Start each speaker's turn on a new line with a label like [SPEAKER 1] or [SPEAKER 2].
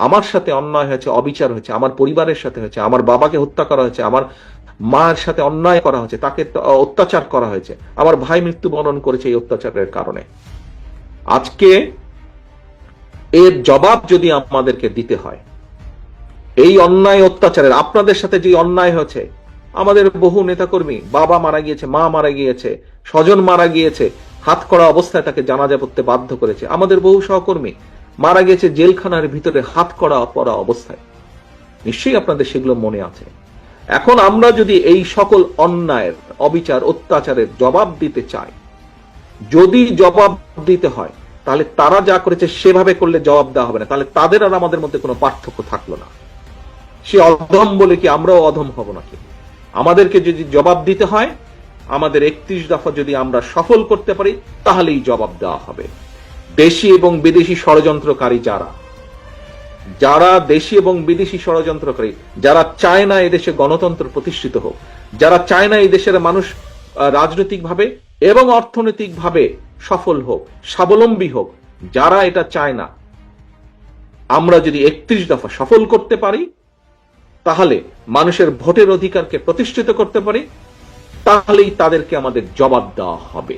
[SPEAKER 1] আমার সাথে অন্যায় হয়েছে, অবিচার হয়েছে, আমার পরিবারের সাথে হয়েছে, আমার বাবাকে হত্যা করা হয়েছে, আমার মায়ের সাথে অন্যায় করা হয়েছে, তাকে অত্যাচার করা হয়েছে, আমার ভাই মৃত্যুবরণ করেছে এই অত্যাচারের কারণে। আজকে এর জবাব যদি আমাদেরকে দিতে হয়, এই অন্যায় অত্যাচারের, আপনাদের সাথে যে অন্যায় হয়েছে, আমাদের বহু নেতাকর্মী, বাবা মারা গিয়েছে, মা মারা গিয়েছে, স্বজন মারা গিয়েছে, হাত করা অবস্থায় তাকে জানাজা পড়তে বাধ্য করেছে, আমাদের বহু সহকর্মী মারা গেছে জেলখানার ভিতরে হাত করা পড়া অবস্থায়। নিশ্চয়ই আপনাদের সেগুলো মনে আছে। এখন আমরা যদি এই সকল অন্যায়ের, অবিচার, অত্যাচারের জবাব দিতে চাই, যদি জবাব দিতে হয়, তাহলে তারা যা করেছে সেভাবে করলে জবাব দেওয়া হবে না, তাহলে তাদের আর আমাদের মধ্যে কোনো পার্থক্য থাকলো না। সে অধম বলে কি আমরাও অধম হব নাকি? আমাদেরকে যদি জবাব দিতে হয়, আমাদের 31 দফা যদি আমরা সফল করতে পারি, তাহলেই জবাব দেওয়া হবে। দেশি এবং বিদেশি ষড়যন্ত্রকারী যারা দেশি এবং বিদেশি ষড়যন্ত্রকারী, যারা চায় না এদেশে গণতন্ত্র প্রতিষ্ঠিত হোক, যারা চায় না এই দেশের মানুষ রাজনৈতিকভাবে এবং অর্থনৈতিকভাবে সফল হোক, স্বাবলম্বী হোক, যারা এটা চায় না, আমরা যদি 31 দফা সফল করতে পারি, তাহলে মানুষের ভোটের অধিকারকে প্রতিষ্ঠিত করতে পারি, তাহলেই তাদেরকে আমাদের জবাব দেওয়া হবে।